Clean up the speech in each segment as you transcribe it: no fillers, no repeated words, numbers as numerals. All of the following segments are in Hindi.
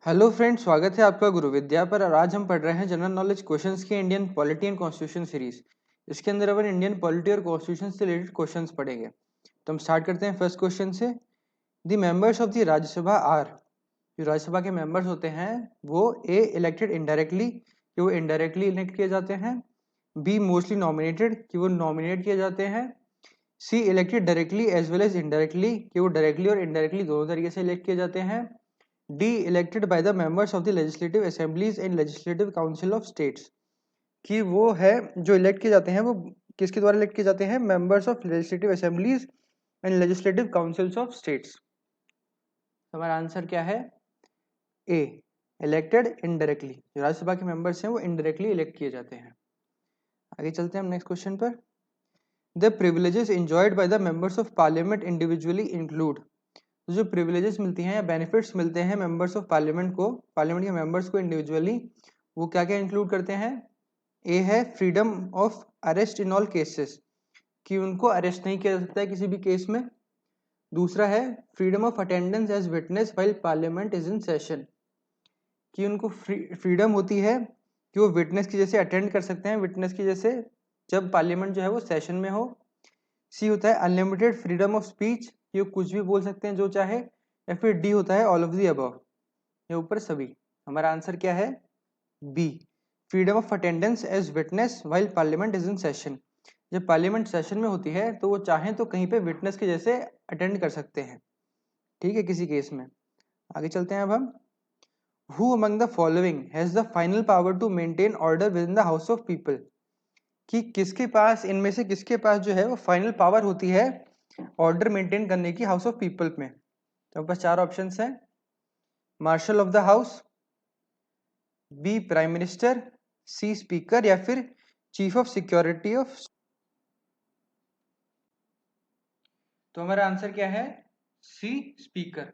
हेलो फ्रेंड्स, स्वागत है आपका गुरु विद्या पर। और आज हम पढ़ रहे हैं जनरल नॉलेज क्वेश्चंस के Indian polity and constitution series. इसके अंदर अपन इंडियन पॉलिटी और कॉन्स्टिट्यूशन से रिलेटेड क्वेश्चंस पढ़ेंगे। तो हम स्टार्ट करते हैं फर्स्ट क्वेश्चन से। The members of the Rajya Sabha are, जो राज्यसभा के मेंबर्स होते हैं वो ए इलेक्टेड इनडायरेक्टली, कि वो इनडायरेक्टली इलेक्ट किए जाते हैं। बी मोस्टली नॉमिनेटेड, कि वो नॉमिनेट किए जाते हैं। C elected directly as well as indirectly, कि वो डायरेक्टली और इनडायरेक्टली दोनों तरीके से इलेक्ट किए जाते हैं। D elected by the members of the legislative assemblies and legislative council of states, कि वो है जो इलेक्ट किए जाते हैं वो किसके द्वारा इलेक्ट किए जाते हैं? Members of legislative assemblies and legislative councils of states. हमारा आंसर क्या है? ए इलेक्टेड इनडायरेक्टली। जो राज्यसभा के मेंबर्स हैं वो इनडायरेक्टली इलेक्ट किए जाते हैं। आगे चलते हैं हम नेक्स्ट क्वेश्चन पर। The privileges enjoyed by the members of parliament individually include, जो प्रिविलेजेस मिलती हैं या बेनिफिट्स मिलते हैं मेंबर्स ऑफ पार्लियामेंट को, पार्लियामेंट के मेंबर्स को इंडिविजुअली, वो क्या क्या इंक्लूड करते हैं? ए है freedom of arrest in all cases, कि उनको अरेस्ट नहीं किया जा सकता है किसी भी केस में। दूसरा है freedom of attendance as witness while parliament is in session, कि उनको फ्रीडम होती है कि वो विटनेस की जैसे अटेंड कर सकते हैं, विटनेस की जैसे, जब पार्लियामेंट जो है वो सेशन में हो। सी होता है अनलिमिटेड फ्रीडम ऑफ स्पीच, कि वो कुछ भी बोल सकते हैं जो चाहे। या फिर डी होता है ऑल ऑफ दी अबव, ये ऊपर सभी। हमारा आंसर क्या है? B freedom of attendance as witness while parliament is in session. जब पार्लियामेंट सेशन में होती है तो वो चाहें तो कहीं पे विटनेस के जैसे अटेंड कर सकते हैं, ठीक है, किसी केस में। आगे चलते हैं अब हम। Who among the following has the final power to maintain order within the house of people, कि किसके पास, इनमें से किसके पास जो है वो फाइनल पावर होती है ऑर्डर मेंटेन करने की हाउस ऑफ पीपल में। तो बस चार ऑप्शंस हैं। Marshal of the house, B prime minister, C speaker, या फिर चीफ ऑफ सिक्योरिटी ऑफ। तो हमारा आंसर क्या है? सी स्पीकर।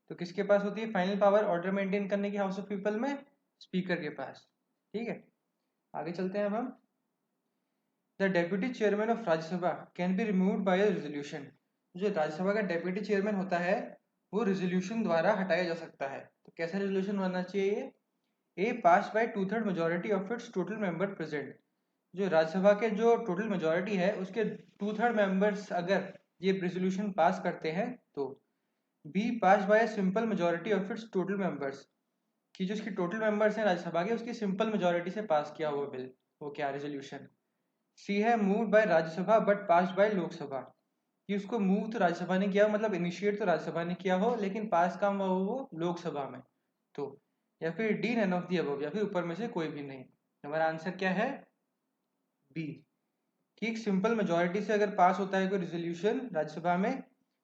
तो किसके पास होती है फाइनल पावर ऑर्डर मेंटेन करने की हाउस ऑफ पीपल में? स्पीकर के पास। ठीक है, आगे चलते हैं अब हम। The deputy chairman of Rajya Sabha can be removed by resolution, जो राज्यसभा का डेप्यूटी चेयरमैन होता है वो रेजोल्यूशन द्वारा हटाया जा सकता है। तो कैसा रेजोल्यूशन बनना चाहिए? A pass by 2/3 majority of its total member present, जो राज्यसभा के जो टोटल मेजोरिटी है उसके 2/3 मेंबर्स अगर ये रेजोल्यूशन पास करते हैं तो। B pass by simple majority of its total members, कि जो इसके टोटल मेंबर्स हैं राज्यसभा के उसकी सिंपल मेजोरिटी से पास किया हुआ बिल, वो क्या रेजोल्यूशन। सी है move by Rajya Sabha but pass by Lok Sabha, कि उसको मूव तो राज्यसभा ने किया हो, मतलब इनिशिएट तो राज्यसभा ने किया हो लेकिन पास काम हुआ हो वो लोकसभा में। तो या फिर D none of the above, या फिर ऊपर में से कोई भी नहीं। हमारा आंसर क्या है? बी, कि एक सिंपल मेजोरिटी से अगर पास होता है कोई रेजोल्यूशन राज्यसभा में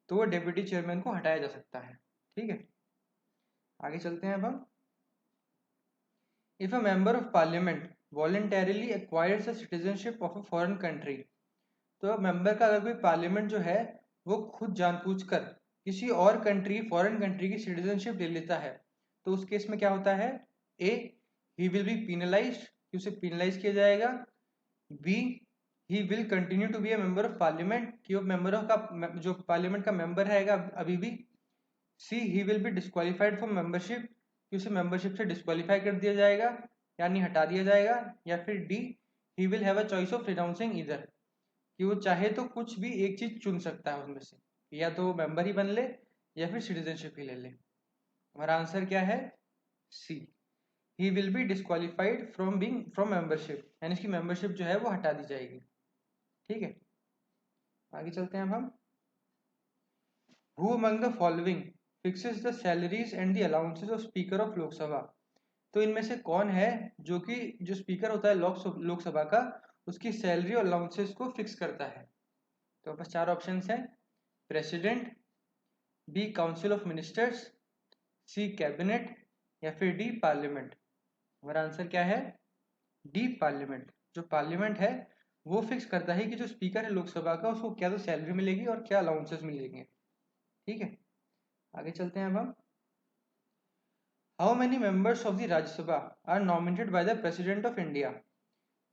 तो वो डेप्यूटी चेयरमैन को हटाया जा सकता है। ठीक है, आगे चलते हैं अब हम। If a member of parliament voluntarily acquires a citizenship of a foreign country, तो मेंबर का अगर कोई पार्लियामेंट जो है वो खुद जानबूझकर किसी और कंट्री, फॉरेन कंट्री की सिटीजनशिप ले लेता है, तो उस केस में क्या होता है? ए ही विल बी पीनलाइज्ड, कि उसे पीनलाइज किया जाएगा। B he will continue to be a member of parliament, कि वो मेंबर ऑफ का जो पार्लियामेंट का मेंबर रहेगा अभी भी। C he will be disqualified from membership, कि उसे मेंबरशिप से डिस्क्वालीफाई कर दिया जाएगा यानी हटा दिया जाएगा। या फिर D he will have a choice of renouncing either, कि वो चाहे तो कुछ भी एक चीज चुन सकता है उनमें से, या तो मेंबर ही बन ले या फिर सिटीजनशिप ही ले ले। हमारा आंसर क्या है? C he will be disqualified from being from membership, यानी इसकी मेंबरशिप जो है वो हटा दी जाएगी। ठीक है, आगे चलते हैं अब हम। Who among the following fixes the salaries and the allowances of speaker of Lok Sabha, तो इनमें से कौन है जो कि जो स्पीकर होता है लोकसभा का उसकी सैलरी और अलाउंसेस को फिक्स करता है? तो बस चार ऑप्शंस हैं। President, B council of ministers, C cabinet, या फिर डी पार्लियामेंट। हमारा आंसर क्या है? D parliament. जो पार्लियामेंट है वो फिक्स करता है कि जो स्पीकर है लोकसभा का उसको क्या तो सैलरी मिलेगी और क्या अलाउंसेस मिलेंगे। ठीक है, आगे चलते हैं अब हम। How many members of the Rajya Sabha are nominated by the president of India,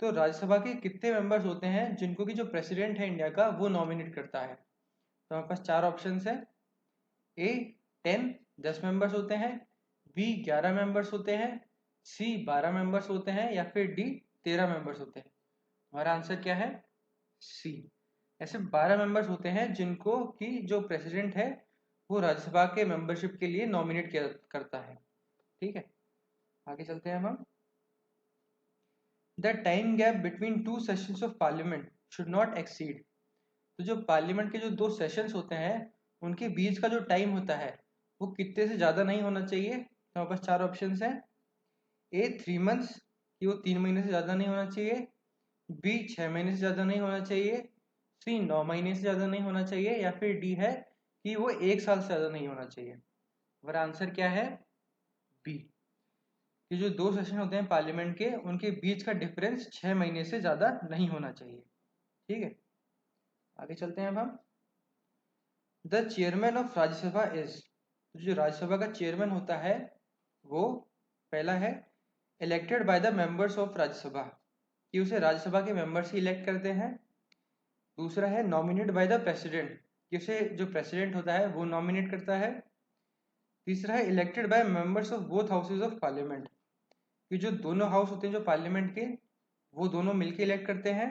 तो राज्यसभा के कितने मेंबर्स होते हैं जिनको कि जो प्रेसिडेंट है इंडिया का वो नॉमिनेट करता है? तो हमारे पास चार ऑप्शंस हैं। ए 10, 10 मेंबर्स होते हैं। बी 11 मेंबर्स होते हैं, सी 12 मेंबर्स होते हैं, या फिर डी 13 मेंबर्स होते हैं? हमारा आंसर क्या है? सी। ऐसे 12 मेंबर्स होते हैं जिनको कि जो प्रेसिडेंट है वो राज्यसभा के मेंबरशिप के लिए नॉमिनेट किया करता है। ठीक है, आगे चलते हैं हम। The time gap between two sessions of parliament should not exceed. तो जो पार्लियामेंट के जो दो सेशंस होते हैं उनके बीच का जो टाइम होता है वो कितने से ज़्यादा नहीं होना चाहिए? तो हमारे पास चार ऑप्शंस हैं। ए 3 मंथ्स, कि वो 3 महीने से ज़्यादा नहीं होना चाहिए। बी 6 महीने से ज़्यादा नहीं होना चाहिए। सी 9 महीने से ज़्यादा नहीं होना चाहिए, या फिर डी है कि वो 1 साल से ज़्यादा नहीं होना चाहिए। हमारा आंसर क्या है? बी, कि जो दो सेशन होते हैं पार्लियामेंट के उनके बीच का डिफरेंस 6 महीने से ज़्यादा नहीं होना चाहिए। ठीक है, आगे चलते हैं अब हम। The chairman of Rajya Sabha is, जो राज्यसभा का चेयरमैन होता है वो पहला है elected by the members of Rajya Sabha, कि उसे राज्यसभा के मेंबर्स ही इलेक्ट करते हैं। दूसरा है नॉमिनेट बाय द प्रेसिडेंट, कि उसे जो प्रेसिडेंट होता है वो नॉमिनेट करता है। तीसरा है elected by members of both houses of parliament, कि जो दोनों हाउस होते हैं जो पार्लियामेंट के वो दोनों मिलकर इलेक्ट करते हैं।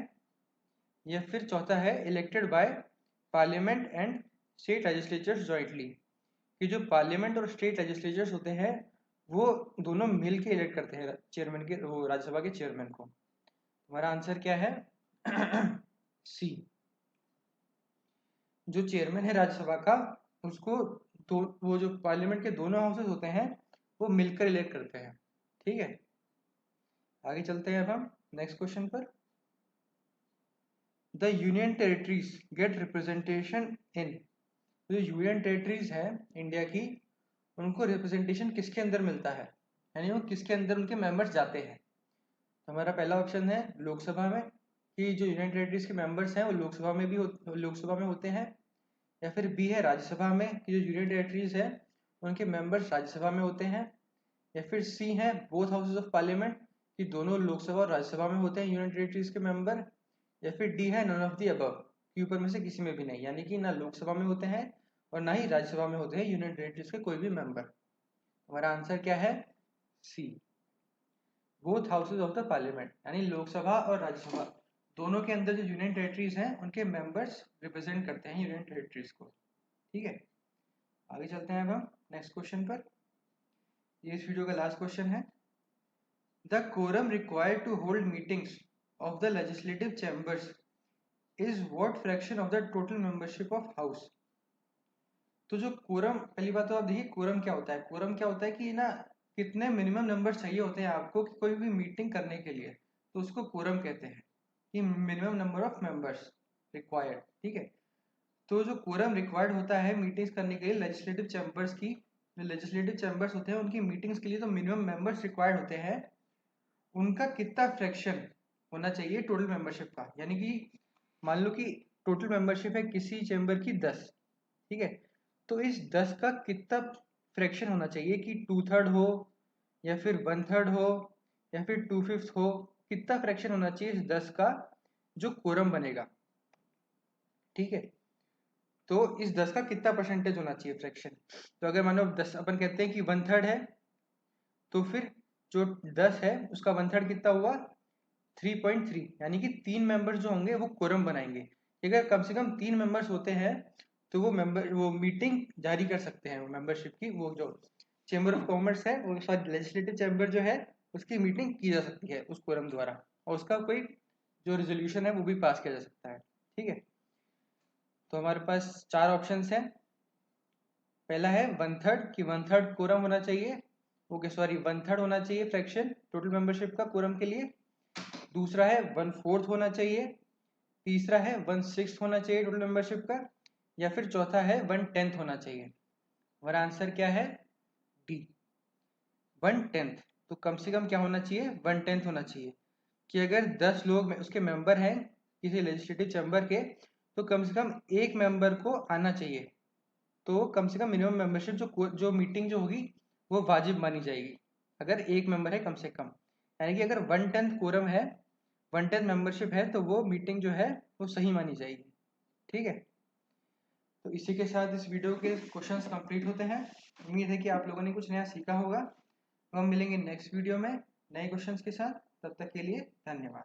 या फिर चौथा है elected by parliament and state legislatures jointly, कि जो पार्लियामेंट और स्टेट लेजिस्लेचर्स होते हैं वो दोनों मिलकर इलेक्ट करते हैं चेयरमैन के, वो राज्यसभा के चेयरमैन को। हमारा आंसर क्या है? सी। जो चेयरमैन है राज्यसभा का उसको तो वो जो पार्लियामेंट के दोनों हाउसेस होते हैं वो मिलकर इलेक्ट करते हैं। ठीक है, आगे चलते हैं अब हम नेक्स्ट क्वेश्चन पर। The union territories get representation in, जो यूनियन टेरिटरीज है इंडिया की उनको रिप्रेजेंटेशन किसके अंदर मिलता है, यानी वो किसके अंदर उनके मेंबर्स जाते हैं? तो हमारा पहला ऑप्शन है लोकसभा में, कि जो यूनियन टेरिटरीज के मेंबर्स हैं वो लोकसभा में भी लोकसभा में होते हैं। या फिर बी है राज्यसभा में, कि जो यूनियन टेरिटरीज है उनके मेंबर्स राज्यसभा में होते हैं। या फिर सी है बोथ हाउसेज ऑफ पार्लियामेंट, कि दोनों लोकसभा और राज्यसभा में होते हैं यूनियन टेरिटरीज के मेंबर। या फिर डी है नन ऑफ दी अबव, कि ऊपर में से किसी में भी नहीं, यानी कि ना लोकसभा में होते हैं और ना ही राज्यसभा में होते हैं यूनियन टेरिटरीज के कोई भी मेंबर। हमारा आंसर क्या है? C, both houses of the parliament, यानी लोकसभा और राज्यसभा दोनों के अंदर जो यूनियन टेरिटरीज हैं उनके मेंबर्स रिप्रेजेंट करते हैं यूनियन टेरिटरीज को। ठीक है, आगे चलते हैं अब हम नेक्स्ट क्वेश्चन पर। ये इस वीडियो का लास्ट क्वेश्चन है। The quorum required to hold meetings of the legislative chambers is what fraction of the total membership of house? तो जो कोरम, पहली बात तो आप देखिए कोरम क्या होता है। कोरम क्या होता है कि ना कितने मिनिमम नंबर चाहिए होते हैं आपको कि कोई भी मीटिंग करने के लिए, तो उसको कोरम कहते हैं, कि minimum number of members required. ठीक है, तो जो कोरम रिक्वायर्ड होता है मीटिंग्स करने के लिए लेजिस्लेटिव चैम्बर्स की, जो लेजिस्लेटिव चैम्बर्स होते हैं उनकी मीटिंग्स के लिए तो मिनिमम मेंबर्स रिक्वायर्ड होते हैं, उनका कितना फ्रैक्शन होना चाहिए टोटल मेंबरशिप का। यानी कि मान लो कि टोटल मेंबरशिप है किसी चैम्बर की 10, ठीक है, तो इस 10 का कितना फ्रैक्शन होना चाहिए, कि 2/3 हो या फिर 1/3 हो या फिर 2/5 हो, कितना फ्रैक्शन होना चाहिए इस 10 का जो कोरम बनेगा। ठीक है, तो इस 10 का कितना परसेंटेज होना चाहिए फ्रैक्शन। तो अगर मान लो 10 अपन कहते हैं कि 1/3 है, तो फिर जो 10 है उसका 1/3 कितना हुआ? 3.3, यानी कि 3 मेंबर्स जो होंगे वो कोरम बनाएंगे। अगर कम से कम 3 मेंबर्स होते हैं तो वो मीटिंग जारी कर सकते हैं, वो मेंबरशिप की, वो जो चेंबर ऑफ कॉमर्स है वो सॉरी लेजिस्लेटिव चैम्बर जो है उसकी मीटिंग की जा सकती है उस कोरम द्वारा, और उसका कोई जो रेजोल्यूशन है वो भी पास किया जा सकता है। ठीक है, तो हमारे पास चार ऑप्शन हैं। पहला है 1/3, कि 1/3 कोरम होना चाहिए, ओके सॉरी 1/3 होना चाहिए फ्रैक्शन टोटल मेंबरशिप का कोरम के लिए। दूसरा है 1/4 होना चाहिए। तीसरा है 1/6 होना चाहिए टोटल मेंबरशिप का। या फिर चौथा है 1/10 होना चाहिए। हमारा आंसर क्या है? डी, 1/10। तो कम से कम क्या होना चाहिए? 1/10 होना चाहिए, कि अगर 10 लोग उसके मेंबर हैं किसी लेजिस्लेटिव चैम्बर के, तो कम से कम एक मेंबर को आना चाहिए। तो कम से कम मिनिमम मेंबरशिप जो मीटिंग जो होगी वो वाजिब मानी जाएगी अगर एक मेंबर है कम से कम। यानी कि अगर 1/10 कोरम है, 1/10 मेंबरशिप है, तो वो मीटिंग जो है वो सही मानी जाएगी। ठीक है, तो इसी के साथ इस वीडियो के क्वेश्चंस कंप्लीट होते हैं। उम्मीद है कि आप लोगों ने कुछ नया सीखा होगा। तो हम मिलेंगे नेक्स्ट वीडियो में नए क्वेश्चंस के साथ। तब तक के लिए धन्यवाद।